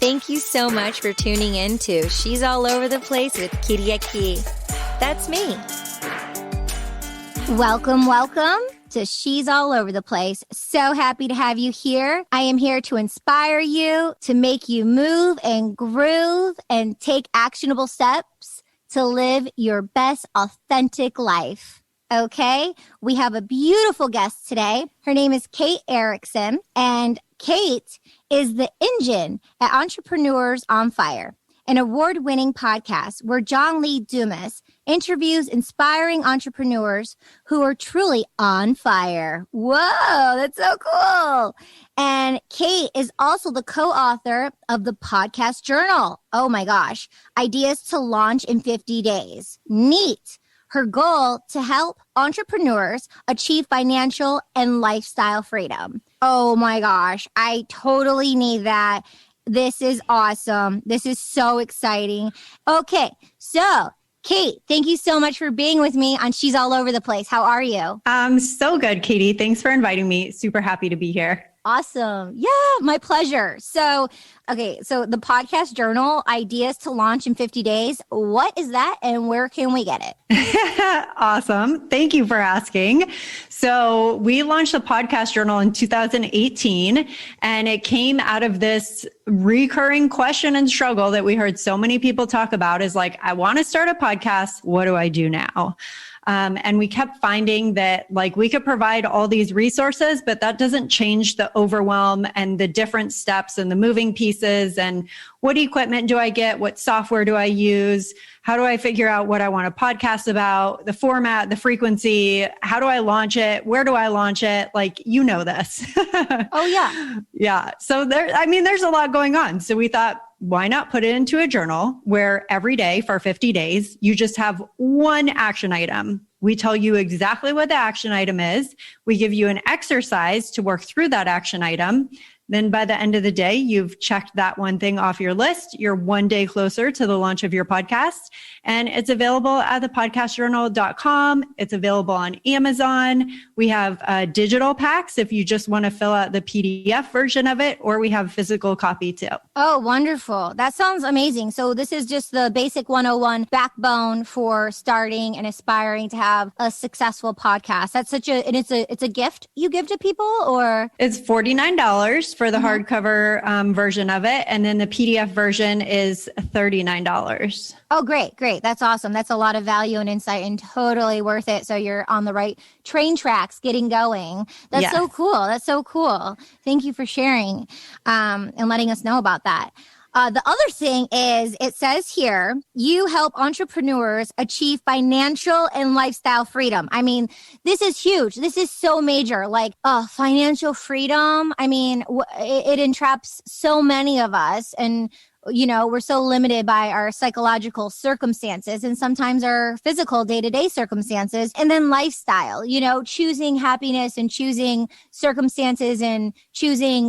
Thank you so much for tuning in to She's All Over the Place with Kiriaki. That's me. Welcome to She's All Over the Place. So happy to have you here. I am here to inspire you, to make you move and groove and take actionable steps to live your best authentic life. Okay? We have a beautiful guest today. Her name is Kate Erickson, and Kate is the engine at Entrepreneurs on Fire, an award-winning podcast where John Lee Dumas interviews inspiring entrepreneurs who are truly on fire. Whoa, that's so cool. And Kate is also the co-author of the podcast journal. Oh my gosh, Ideas to Launch in 50 Days. Neat. Her goal to help entrepreneurs achieve financial and lifestyle freedom. Oh my gosh, I totally need that. This is awesome. This is so exciting. Okay, so Kate, thank you so much for being with me on She's All Over the Place. How are you? I'm so good, Katie. Thanks for inviting me. Super happy to be here. Awesome. Yeah, my pleasure. So the podcast journal, Ideas to Launch in 50 Days. What is that and where can we get it? Awesome. Thank you for asking. So we launched the podcast journal in 2018, and it came out of this recurring question and struggle that we heard so many people talk about is like, I want to start a podcast. What do I do now? And we kept finding that like we could provide all these resources, but that doesn't change the overwhelm and the different steps and the moving pieces and what equipment do I get? What software do I use? How do I figure out what I want to podcast about? The format, the frequency, how do I launch it? Where do I launch it? Like, you know this. Oh yeah. Yeah. So there's a lot going on. So we thought, why not put it into a journal where every day for 50 days, you just have one action item. We tell you exactly what the action item is. We give you an exercise to work through that action item. Then by the end of the day, you've checked that one thing off your list. You're one day closer to the launch of your podcast. And it's available at thepodcastjournal.com. It's available on Amazon. We have digital packs if you just want to fill out the PDF version of it, or we have a physical copy too. Oh, wonderful. That sounds amazing. So this is just the basic 101 backbone for starting and aspiring to have a successful podcast. That's it's a gift you give to people, or? It's $49 for the hardcover version of it. And then the PDF version is $39. Oh, great. That's awesome. That's a lot of value and insight and totally worth it. So you're on the right train tracks getting going. That's so cool. Thank you for sharing and letting us know about that. The other thing is, it says here, you help entrepreneurs achieve financial and lifestyle freedom. I mean, this is huge. This is so major, like financial freedom. I mean, it entraps so many of us, and you know, we're so limited by our psychological circumstances and sometimes our physical day-to-day circumstances, and then lifestyle, you know, choosing happiness and choosing circumstances and choosing,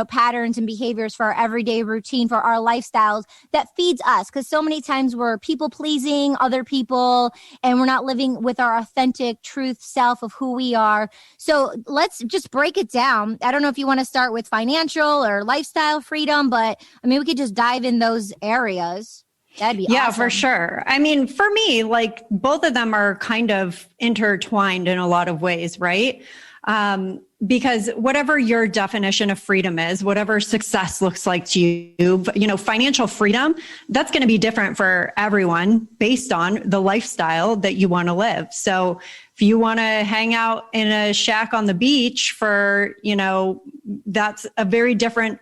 patterns and behaviors for our everyday routine, for our lifestyles that feeds us. Because so many times we're people pleasing other people and we're not living with our authentic truth self of who we are. So let's just break it down. I don't know if you want to start with financial or lifestyle freedom, but I mean, we could just dive in those areas. That'd be yeah, awesome. For sure. I mean, for me, like both of them are kind of intertwined in a lot of ways, right? Because whatever your definition of freedom is, whatever success looks like to you, financial freedom, that's going to be different for everyone based on the lifestyle that you want to live. So if you want to hang out in a shack on the beach for, that's a very different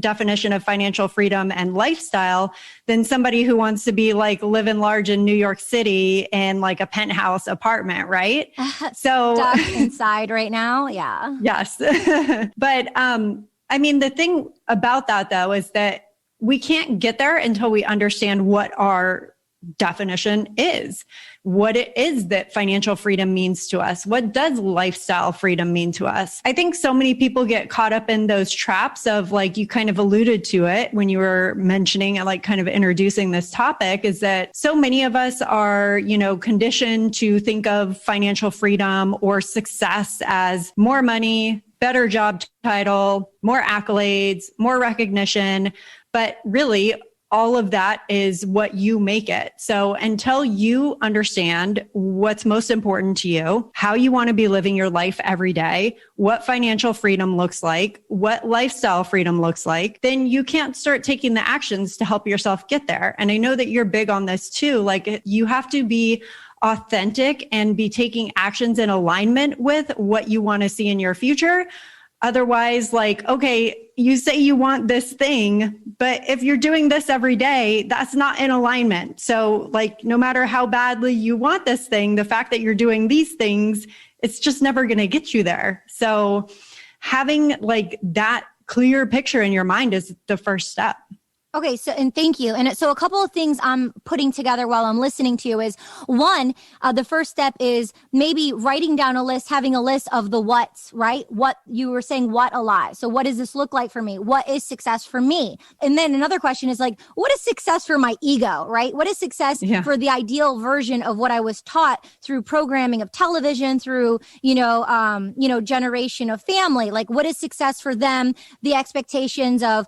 definition of financial freedom and lifestyle than somebody who wants to be like living large in New York City in like a penthouse apartment, right? So stuck inside right now. Yeah. Yes. But I mean, the thing about that though, is that we can't get there until we understand what our definition is, what it is that financial freedom means to us. What does lifestyle freedom mean to us? I think so many people get caught up in those traps of, like, you kind of alluded to it when you were mentioning and like kind of introducing this topic, is that so many of us are, conditioned to think of financial freedom or success as more money, better job title, more accolades, more recognition. But really, all of that is what you make it. So until you understand what's most important to you, how you want to be living your life every day, what financial freedom looks like, what lifestyle freedom looks like, then you can't start taking the actions to help yourself get there. And I know that you're big on this too. Like, you have to be authentic and be taking actions in alignment with what you want to see in your future. Otherwise, like, okay, you say you want this thing, but if you're doing this every day, that's not in alignment. So like, no matter how badly you want this thing, the fact that you're doing these things, it's just never going to get you there. So having like that clear picture in your mind is the first step. Okay, and thank you. And so a couple of things I'm putting together while I'm listening to you is, one, the first step is maybe writing down a list, having a list of the what's, right? What you were saying, what a lot. So what does this look like for me? What is success for me? And then another question is like, what is success for my ego, right? What is success for the ideal version of what I was taught through programming of television, through, generation of family? Like, what is success for them? The expectations of,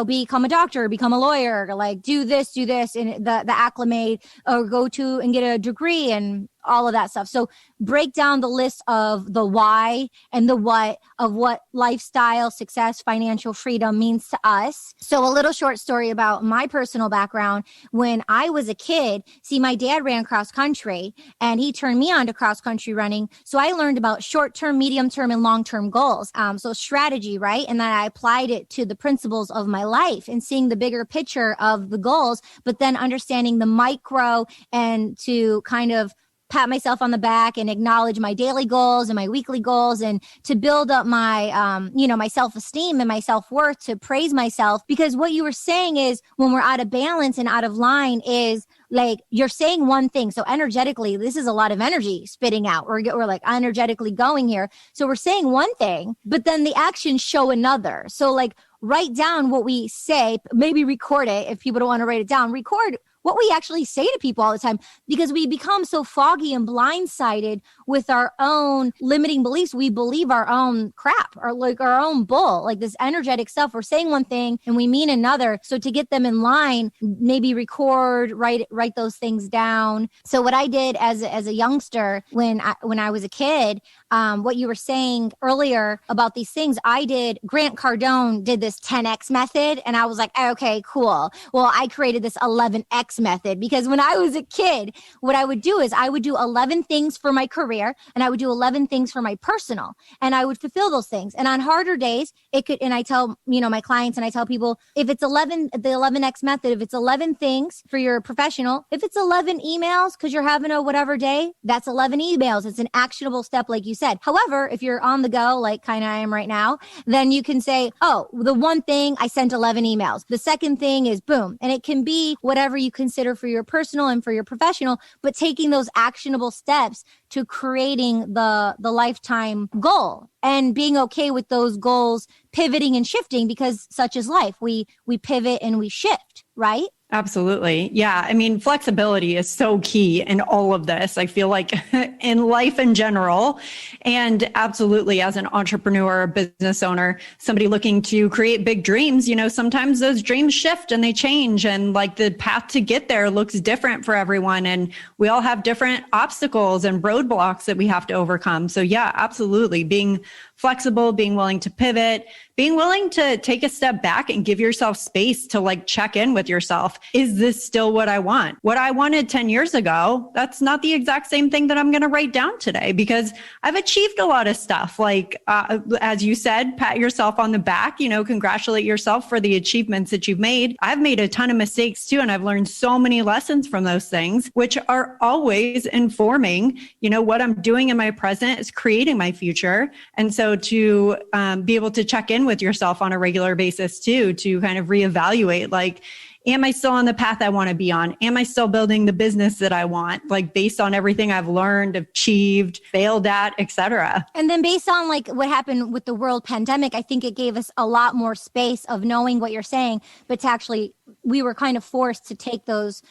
become a doctor, become a lawyer, like do this, and the acclimate, or go to and get a degree and all of that stuff. So break down the list of the why and the what of what lifestyle, success, financial freedom means to us. So a little short story about my personal background. When I was a kid, my dad ran cross country and he turned me on to cross country running. So I learned about short-term, medium-term, and long-term goals. So strategy, right? And then I applied it to the principles of my life and seeing the bigger picture of the goals, but then understanding the micro and to kind of pat myself on the back and acknowledge my daily goals and my weekly goals, and to build up my, my self-esteem and my self-worth, to praise myself. Because what you were saying is, when we're out of balance and out of line, is like, you're saying one thing. So energetically, this is a lot of energy spitting out. We're like energetically going here. So we're saying one thing, but then the actions show another. So like, write down what we say, maybe record it. If people don't want to write it down, record what we actually say to people all the time, because we become so foggy and blindsided with our own limiting beliefs. We believe our own crap, or like our own bull, like this energetic stuff. We're saying one thing and we mean another. So to get them in line, maybe record, write those things down. So what I did as a youngster, when I was a kid, what you were saying earlier about these things, Grant Cardone did this 10X method, and I was like, okay, cool. Well, I created this 11X method, because when I was a kid, what I would do is I would do 11 things for my career, and I would do 11 things for my personal, and I would fulfill those things. And on harder days, and I tell, my clients, and I tell people, if it's the 11X method, if it's 11 things for your professional, if it's 11 emails because you're having a whatever day, that's 11 emails. It's an actionable step, like you said. However, if you're on the go, like kind of I am right now, then you can say, oh, the one thing, I sent 11 emails. The second thing is boom. And it can be whatever you consider for your personal and for your professional, but taking those actionable steps to creating the lifetime goal, and being okay with those goals pivoting and shifting, because such is life. We pivot and we shift, right? Absolutely. Yeah. I mean, flexibility is so key in all of this. I feel like in life in general, and absolutely as an entrepreneur, a business owner, somebody looking to create big dreams, sometimes those dreams shift and they change, and like the path to get there looks different for everyone. And we all have different obstacles and roadblocks that we have to overcome. So yeah, absolutely. Being flexible, being willing to pivot, being willing to take a step back and give yourself space to like check in with yourself. Is this still what I want? What I wanted 10 years ago, that's not the exact same thing that I'm going to write down today, because I've achieved a lot of stuff. Like, as you said, pat yourself on the back, congratulate yourself for the achievements that you've made. I've made a ton of mistakes too, and I've learned so many lessons from those things, which are always informing, what I'm doing in my present is creating my future. And so to be able to check in with yourself on a regular basis too, to kind of reevaluate, like, am I still on the path I want to be on? Am I still building the business that I want? Like, based on everything I've learned, achieved, failed at, etc. And then based on like what happened with the world pandemic, I think it gave us a lot more space of knowing what you're saying, but to actually, we were kind of forced to take those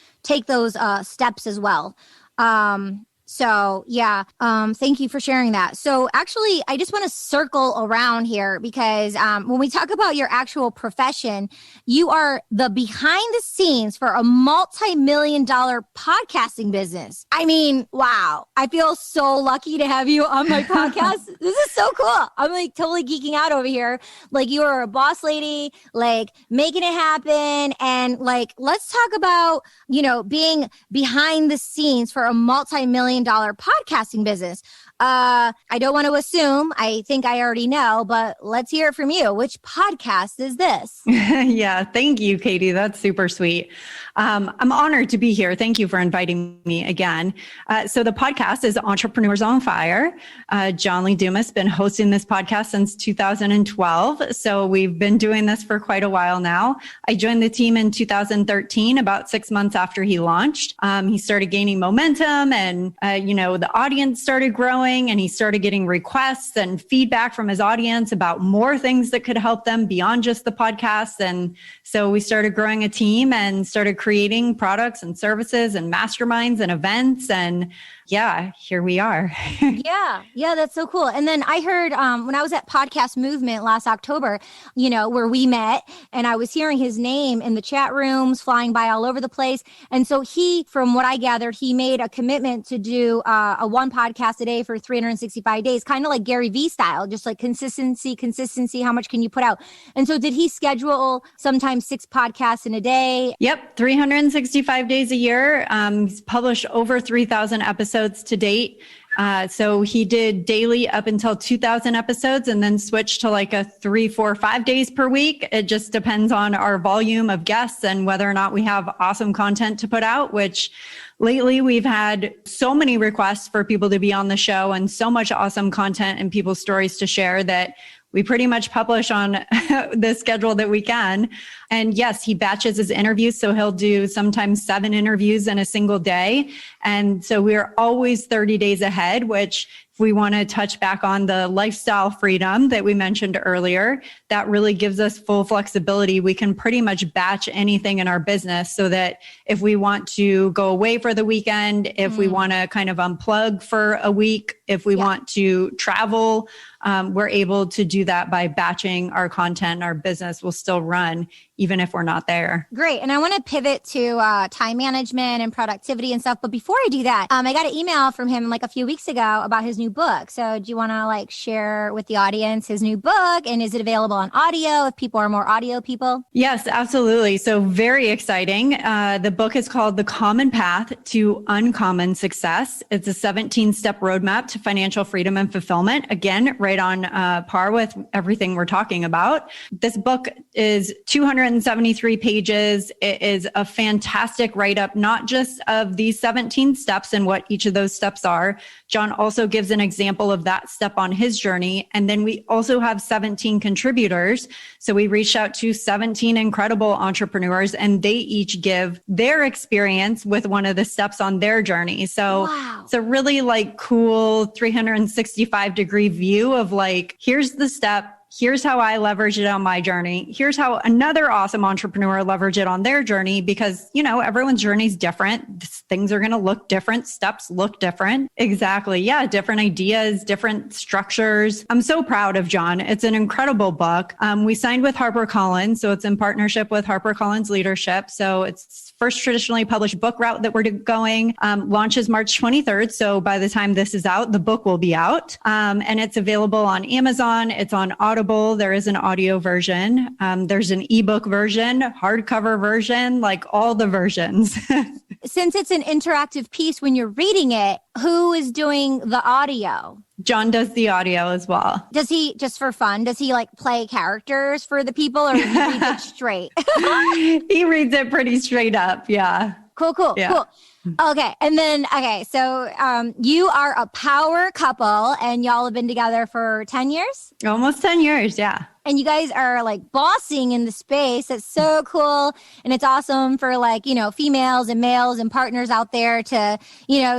steps as well. So yeah, thank you for sharing that. So actually, I just want to circle around here because when we talk about your actual profession, you are the behind the scenes for a multi-million-dollar podcasting business. I mean, wow. I feel so lucky to have you on my podcast. This is so cool. I'm like totally geeking out over here. Like you are a boss lady, like making it happen. And like, let's talk about, being behind the scenes for a multi-million-dollar podcasting business. I don't want to assume. I think I already know, but let's hear it from you. Which podcast is this? Yeah, thank you, Katie. That's super sweet. I'm honored to be here. Thank you for inviting me again. So the podcast is Entrepreneurs on Fire. John Lee Dumas been hosting this podcast since 2012. So we've been doing this for quite a while now. I joined the team in 2013, about 6 months after he launched. He started gaining momentum and, the audience started growing and he started getting requests and feedback from his audience about more things that could help them beyond just the podcast. And so we started growing a team and started creating products and services and masterminds and events. And yeah, here we are. Yeah, that's so cool. And then I heard when I was at Podcast Movement last October, where we met, and I was hearing his name in the chat rooms, flying by all over the place. And so he, from what I gathered, he made a commitment to do a one podcast a day for 365 days, kind of like Gary Vee style, just like consistency. How much can you put out? And so did he schedule sometimes 6 podcasts in a day? Yep. 365 days a year. He's published over 3,000 episodes to date. So he did daily up until 2,000 episodes and then switched to like a 3, 4, 5 days per week. It just depends on our volume of guests and whether or not we have awesome content to put out, which lately we've had so many requests for people to be on the show and so much awesome content and people's stories to share that we pretty much publish on the schedule that we can. And yes, he batches his interviews. So he'll do sometimes 7 interviews in a single day. And so we're always 30 days ahead, which if we want to touch back on the lifestyle freedom that we mentioned earlier, that really gives us full flexibility. We can pretty much batch anything in our business so that if we want to go away for the weekend, if we want to kind of unplug for a week, if we want to travel, we're able to do that by batching our content. Our business will still run even if we're not there. Great. And I want to pivot to time management and productivity and stuff. But before I do that, I got an email from him like a few weeks ago about his new book. So do you want to like share with the audience his new book? And is it available on audio if people are more audio people? Yes, absolutely. So very exciting. The book is called The Common Path to Uncommon Success. It's a 17-step roadmap to financial freedom and fulfillment. Again, right on par with everything we're talking about. This book is 273 pages. It is a fantastic write-up, not just of these 17 steps and what each of those steps are. John also gives an example of that step on his journey. And then we also have 17 contributors. So we reached out to 17 incredible entrepreneurs and they each give their experience with one of the steps on their journey. So It's a really like cool 365 degree view of like, here's the step. Here's how I leverage it on my journey. Here's how another awesome entrepreneur leverage it on their journey because, everyone's journey is different. Things are going to look different. Steps look different. Exactly. Yeah. Different ideas, different structures. I'm so proud of John. It's an incredible book. We signed with HarperCollins. So it's in partnership with HarperCollins Leadership. So it's first traditionally published book route that we're going. Launches March 23rd. So by the time this is out, the book will be out. And it's available on Amazon. It's on Audible. There is an audio version. There's an ebook version, hardcover version, like all the versions. Since it's an interactive piece when you're reading it, who is doing the audio? John does the audio as well. Does he, just for fun, does he like play characters for the people or does he read it straight? He reads it pretty straight up. Yeah. Cool. Okay. And then, so you are a power couple and y'all have been together for 10 years? Almost 10 years. Yeah. and you guys are like bossing in the space. That's so cool. And it's awesome for like, females and males and partners out there to,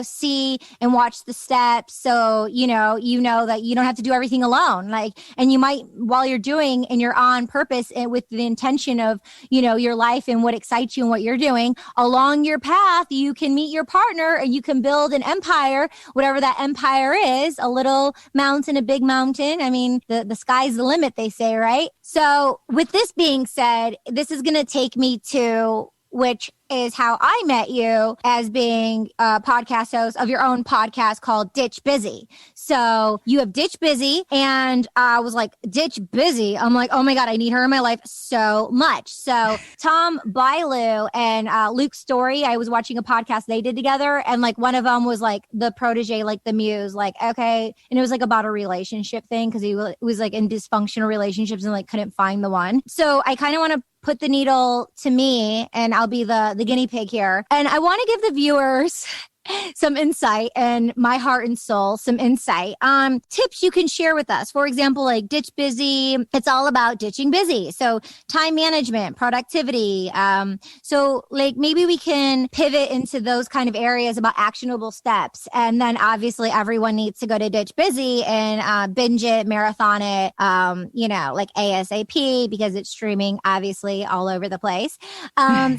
see and watch the steps. So, you know that you don't have to do everything alone. Like, and you might, while you're doing and you're on purpose and with the intention of, your life and what excites you and what you're doing along your path, you can meet your partner and you can build an empire, whatever that empire is, a little mountain, a big mountain. I mean, the sky's the limit, they say, right? So with this being said, this is going to take me to which is how I met you as being a podcast host of your own podcast called Ditch Busy. So you have Ditch Busy, and I was like, Ditch Busy. I'm like, oh my God, I need her in my life so much. So Tom Bailu and Luke Story, I was watching a podcast they did together, and like one of them was like the protege, like the muse, like, okay. And it was like about a relationship thing because he was like in dysfunctional relationships and like couldn't find the one. So I kind of want to put the needle to me, and I'll be the guinea pig here. And I want to give the viewers some insight and my heart and soul, some insight on tips you can share with us. For example, like Ditch Busy, it's all about ditching busy. So time management, productivity. So like maybe we can pivot into those kind of areas about actionable steps. And then obviously everyone needs to go to Ditch Busy and binge it, marathon it, like ASAP because it's streaming obviously all over the place.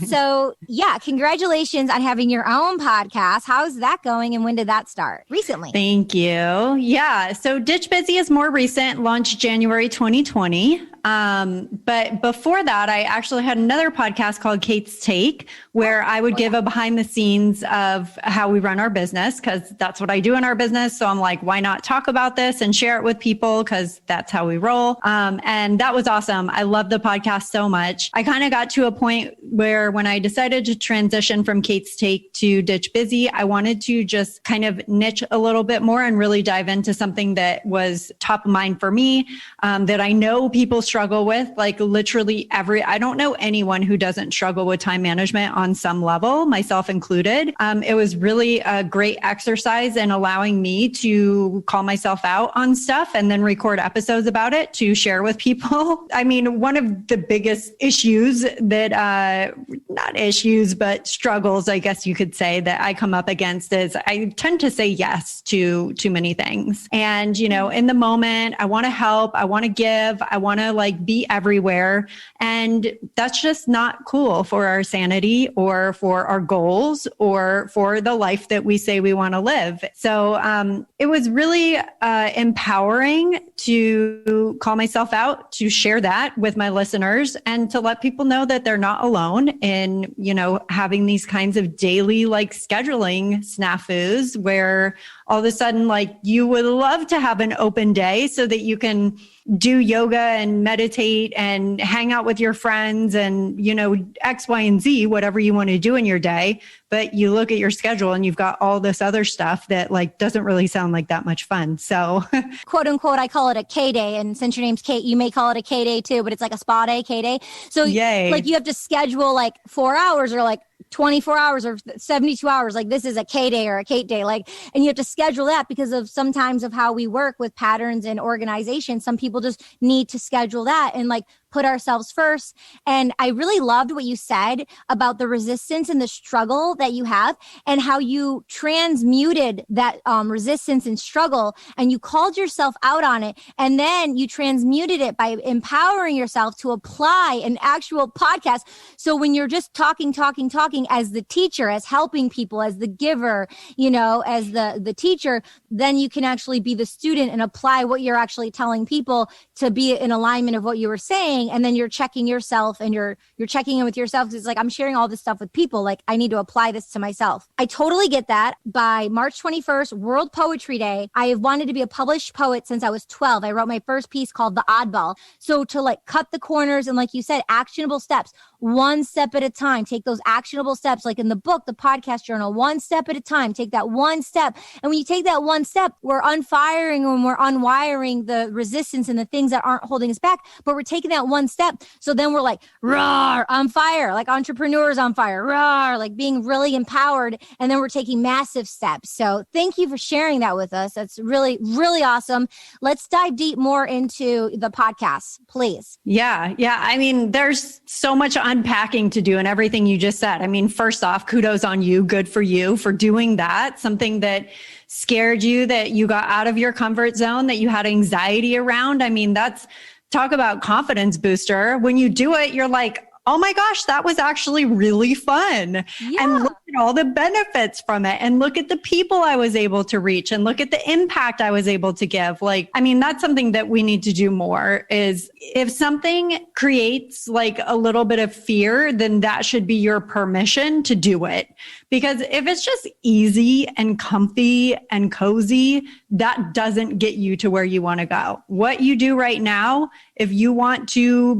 So yeah, congratulations on having your own podcast. How's that going and when did that start? Recently. Thank you. Yeah. So Ditch Busy is more recent, launched January 2020. But before that, I actually had another podcast called Kate's Take, where I would give a behind the scenes of how we run our business, because that's what I do in our business. So I'm like, why not talk about this and share it with people? Because that's how we roll. And that was awesome. I love the podcast so much. I kind of got to a point where when I decided to transition from Kate's Take to Ditch Busy, I wanted to just kind of niche a little bit more and really dive into something that was top of mind for me, that I know people struggle with, like literally I don't know anyone who doesn't struggle with time management on some level, myself included. It was really a great exercise in allowing me to call myself out on stuff and then record episodes about it to share with people. I mean, one of the biggest issues that, not issues, but struggles, I guess you could say, that I come up against is I tend to say yes to too many things. And, in the moment, I want to help, I want to give, I want to like be everywhere. And that's just not cool for our sanity or for our goals or for the life that we say we want to live. So it was really empowering to call myself out, to share that with my listeners and to let people know that they're not alone in, having these kinds of daily like scheduling snafus where all of a sudden, like you would love to have an open day so that you can do yoga and meditate and hang out with your friends and, X, Y, and Z, whatever you want to do in your day. But you look at your schedule and you've got all this other stuff that like doesn't really sound like that much fun. So quote unquote, I call it a K day. And since your name's Kate, you may call it a K day too, but it's like a spa day, K day. So yay. Like you have to schedule like 4 hours or like 24 hours or 72 hours. Like this is a K day or a Kate day. Like, and you have to schedule that because of sometimes of how we work with patterns and organization. Some people just need to schedule that and like put ourselves first. And I really loved what you said about the resistance and the struggle that you have and how you transmuted that resistance and struggle and you called yourself out on it. And then you transmuted it by empowering yourself to apply an actual podcast. So when you're just talking as the teacher, as helping people, as the giver, as the teacher, then you can actually be the student and apply what you're actually telling people to be in alignment of what you were saying. And then you're checking yourself and you're checking in with yourself. It's like, I'm sharing all this stuff with people. Like I need to apply this to myself. I totally get that. By March 21st, World Poetry Day, I have wanted to be a published poet since I was 12. I wrote my first piece called The Oddball. So to like cut the corners and like you said, actionable steps. one step at a time. Take those actionable steps, like in the book, the podcast journal, one step at a time. Take that one step. And when you take that one step, we're unfiring and we're unwiring the resistance and the things that aren't holding us back, but we're taking that one step. So then we're like, roar, on fire, like entrepreneurs on fire, roar, like being really empowered. And then we're taking massive steps. So thank you for sharing that with us. That's really, really awesome. Let's dive deep more into the podcast, please. Yeah. I mean, there's so much unpacking to do in everything you just said. I mean, first off, kudos on you. Good for you for doing that. Something that scared you, that you got out of your comfort zone, that you had anxiety around. I mean, talk about confidence booster. When you do it, you're like, oh my gosh, that was actually really fun. Yeah. And look at all the benefits from it. And look at the people I was able to reach and look at the impact I was able to give. Like, I mean, that's something that we need to do more is if something creates like a little bit of fear, then that should be your permission to do it. Because if it's just easy and comfy and cozy, that doesn't get you to where you want to go. What you do right now, if you want to,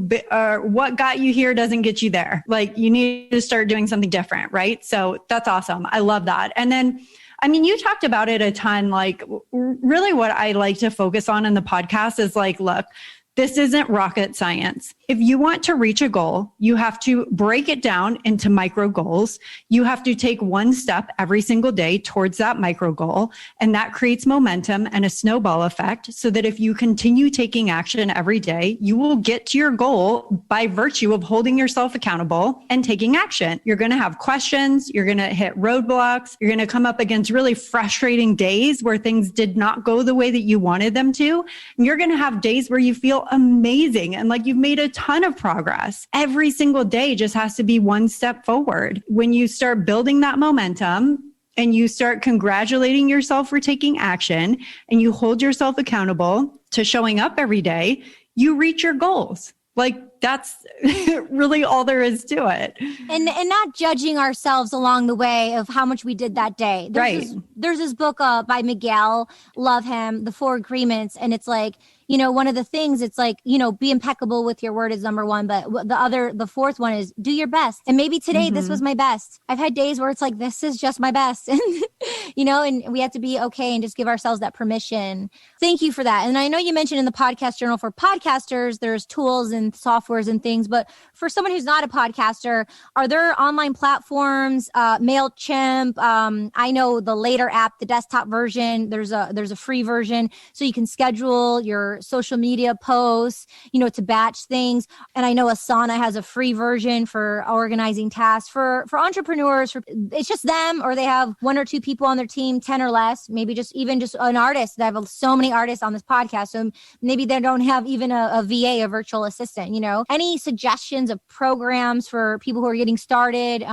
what got you here doesn't get you there. Like you need to start doing something different, right? So that's awesome. I love that. And then, I mean, you talked about it a ton. Like really what I like to focus on in the podcast is like, look, this isn't rocket science. If you want to reach a goal, you have to break it down into micro goals. You have to take one step every single day towards that micro goal. And that creates momentum and a snowball effect so that if you continue taking action every day, you will get to your goal by virtue of holding yourself accountable and taking action. You're going to have questions. You're going to hit roadblocks. You're going to come up against really frustrating days where things did not go the way that you wanted them to. And you're going to have days where you feel amazing and like you've made a ton of progress. Every single day just has to be one step forward. When you start building that momentum and you start congratulating yourself for taking action and you hold yourself accountable to showing up every day, you reach your goals. Like that's really all there is to it. And not judging ourselves along the way of how much we did that day. There's this book by Miguel, love him, The Four Agreements. And it's like, you know, one of the things, it's like, you know, be impeccable with your word is number one. But the fourth one is do your best. And maybe today this was my best. I've had days where it's like, this is just my best. And, you know, and we have to be okay and just give ourselves that permission. Thank you for that. And I know you mentioned in the podcast journal for podcasters, there's tools and softwares and things. But for someone who's not a podcaster, are there online platforms, MailChimp? I know the Later app, the desktop version, there's a free version. So you can schedule your social media posts, you know, to batch things. And I know Asana has a free version for organizing tasks for entrepreneurs. It's just them, or they have one or two people on their team, 10 or less, maybe just an artist. They have so many artists on this podcast. So maybe they don't have even a VA, a virtual assistant, you know. Any suggestions of programs for people who are getting started?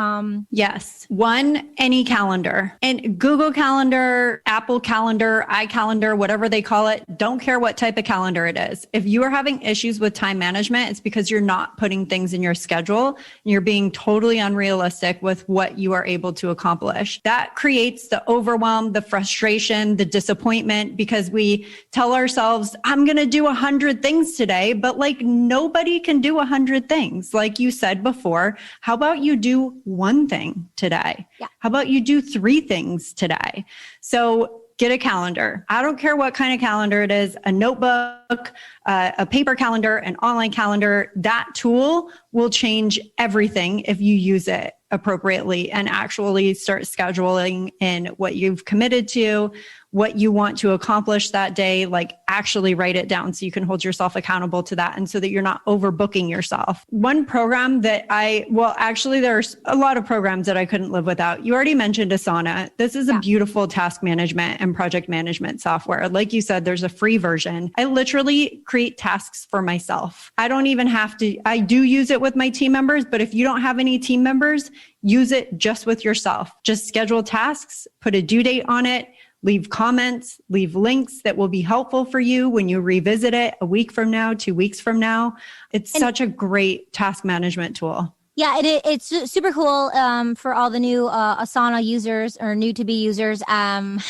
Yes. One, any calendar. And Google Calendar, Apple Calendar, iCalendar, whatever they call it. Don't care what type of calendar it is. If you are having issues with time management, it's because you're not putting things in your schedule and you're being totally unrealistic with what you are able to accomplish. That creates the overwhelm, the frustration, the disappointment, because we tell ourselves, I'm going to do 100 things today, but like nobody can do 100 things. Like you said before, how about you do one thing today? Yeah. How about you do 3 things today? So get a calendar. I don't care what kind of calendar it is, a notebook, a paper calendar, an online calendar. That tool will change everything if you use it appropriately and actually start scheduling in what you've committed to, what you want to accomplish that day, like actually write it down so you can hold yourself accountable to that and so that you're not overbooking yourself. One program that actually there's a lot of programs that I couldn't live without. You already mentioned Asana. This is a beautiful task management and project management software. Like you said, there's a free version. I literally create tasks for myself. I don't even have to, I do use it with my team members, but if you don't have any team members, use it just with yourself. Just schedule tasks, put a due date on it, leave comments, leave links that will be helpful for you when you revisit it a week from now, 2 weeks from now. It's such a great task management tool. Yeah, it's super cool for all the new Asana users or new to be users. Then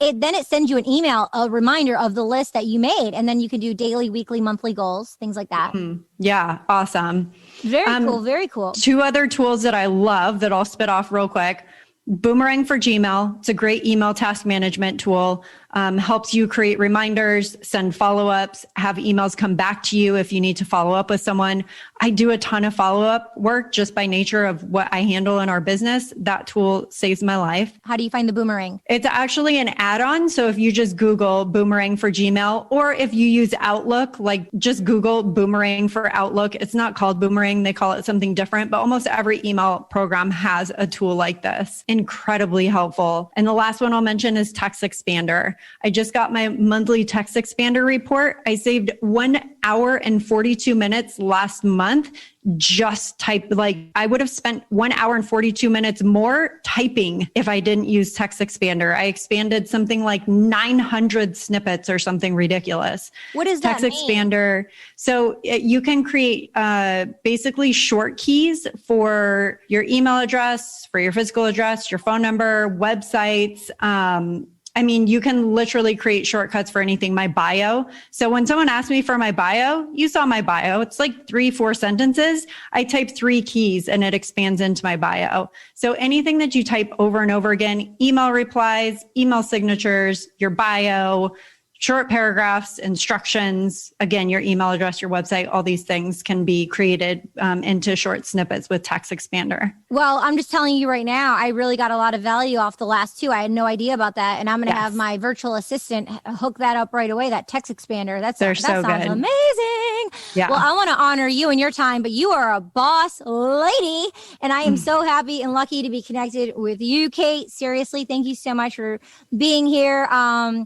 it sends you an email, a reminder of the list that you made, and then you can do daily, weekly, monthly goals, things like that. Yeah, awesome. Very cool, very cool. 2 other tools that I love that I'll spit off real quick. Boomerang for Gmail. It's a great email task management tool. Helps you create reminders, send follow-ups, have emails come back to you if you need to follow up with someone. I do a ton of follow-up work just by nature of what I handle in our business. That tool saves my life. How do you find the Boomerang? It's actually an add-on. So if you just Google Boomerang for Gmail, or if you use Outlook, like just Google Boomerang for Outlook. It's not called Boomerang. They call it something different, but almost every email program has a tool like this. Incredibly helpful. And the last one I'll mention is Text Expander. I just got my monthly Text Expander report. I saved 1 hour and 42 minutes last month. I would have spent 1 hour and 42 minutes more typing if I didn't use Text Expander. I expanded something like 900 snippets or something ridiculous. What does that mean? Text Expander. So you can create basically short keys for your email address, for your physical address, your phone number, websites. You can literally create shortcuts for anything. My bio. So when someone asks me for my bio, you saw my bio. It's like 3-4 sentences. I type 3 keys and it expands into my bio. So anything that you type over and over again, email replies, email signatures, your bio, short paragraphs, instructions, again, your email address, your website, all these things can be created into short snippets with Text Expander. Well, I'm just telling you right now, I really got a lot of value off the last 2. I had no idea about that. And I'm going to have my virtual assistant hook that up right away, that Text Expander. That sounds amazing. Yeah. Well, I want to honor you and your time, but you are a boss lady. And I am so happy and lucky to be connected with you, Kate. Seriously, thank you so much for being here.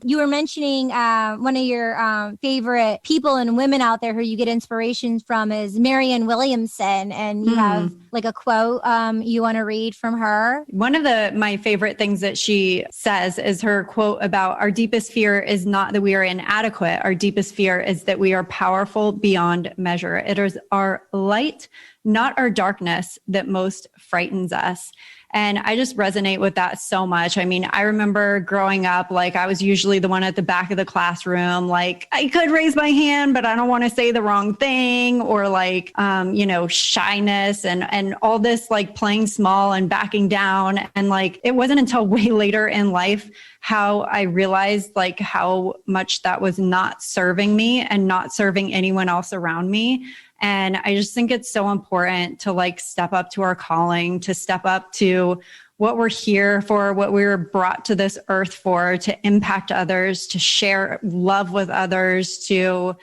You were mentioning one of your favorite people and women out there who you get inspirations from is Marianne Williamson. And you have like a quote you want to read from her. One of my favorite things that she says is her quote about our deepest fear is not that we are inadequate. Our deepest fear is that we are powerful beyond measure. It is our light, not our darkness, that most frightens us. And I just resonate with that so much. I remember growing up, I was usually the one at the back of the classroom. I could raise my hand, but I don't want to say the wrong thing, or shyness and all this, playing small and backing down. And it wasn't until way later in life how I realized how much that was not serving me and not serving anyone else around me. And I just think it's so important to step up to our calling, to step up to what we're here for, what we were brought to this earth for, to impact others, to share love with others, to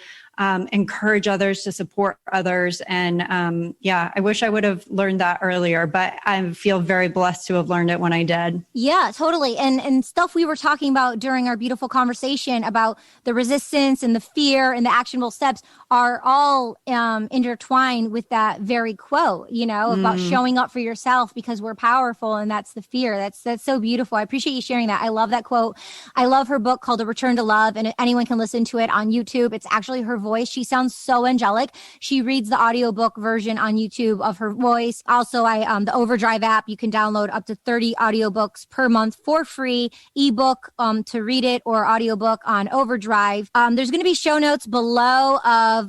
encourage others, to support others. And I wish I would have learned that earlier, but I feel very blessed to have learned it when I did. Yeah, totally. And stuff we were talking about during our beautiful conversation about the resistance and the fear and the actionable steps are all intertwined with that very quote, about showing up for yourself because we're powerful. And that's the fear. That's so beautiful. I appreciate you sharing that. I love that quote. I love her book called A Return to Love, and anyone can listen to it on YouTube. It's actually her voice. She sounds so angelic. She reads the audiobook version on YouTube of her voice. Also, the Overdrive app, you can download up to 30 audiobooks per month for free, ebook to read it, or audiobook on Overdrive. There's going to be show notes below of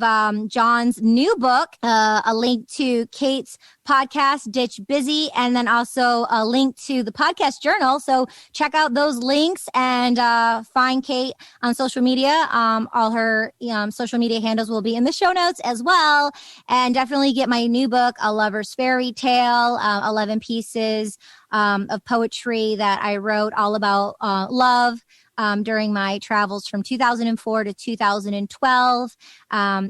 John's new book, a link to Kate's podcast, Ditch Busy, and then also a link to the podcast journal. So check out those links and find Kate on social media. All her social media handles will be in the show notes as well. And definitely get my new book, A Lover's Fairy Tale, 11 pieces of poetry that I wrote all about love. During my travels from 2004 to 2012,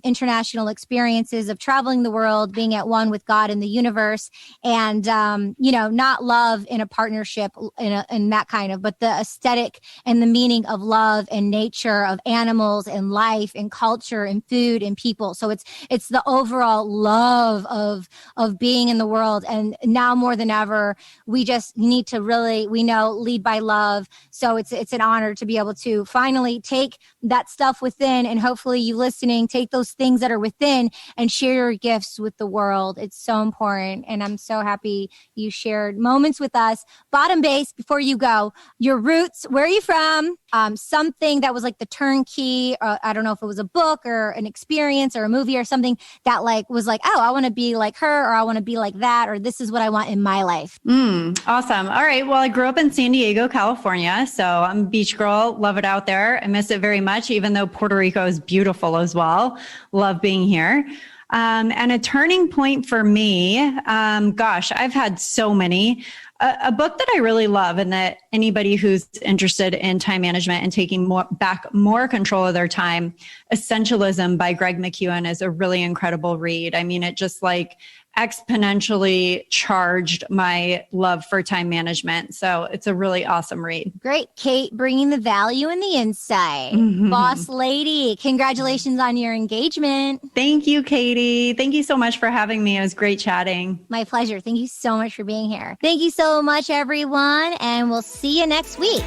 international experiences of traveling the world, being at one with God and the universe, and, not love in a partnership in that kind of, but the aesthetic and the meaning of love and nature, of animals and life and culture and food and people. So it's the overall love of being in the world. And now more than ever, we just need to really, lead by love. So it's an honor honor to be able to finally take that stuff within, and hopefully you listening, take those things that are within and share your gifts with the world. It's so important. And I'm so happy you shared moments with us. Bottom base, before you go, your roots, where are you from? Something that was like the turnkey, I don't know if it was a book or an experience or a movie or something that like was like, oh, I want to be like her, or I want to be like that, or this is what I want in my life. Awesome. All right. Well, I grew up in San Diego, California. So I'm a beach girl. Love it out there. I miss it very much, even though Puerto Rico is beautiful as well. Love being here. And a turning point for me, gosh, I've had so many. A book that I really love, and that anybody who's interested in time management and taking more control of their time, Essentialism by Greg McKeown, is a really incredible read. I mean, it just like exponentially charged my love for time management. So it's a really awesome read. Great. Kate, bringing the value and the insight. Boss lady, congratulations on your engagement. Thank you, Katie. Thank you so much for having me. It was great chatting. My pleasure. Thank you so much for being here. Thank you so much, everyone. And we'll see you next week.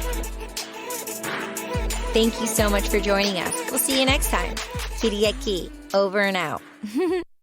Thank you so much for joining us. We'll see you next time. Kitty at Key, over and out.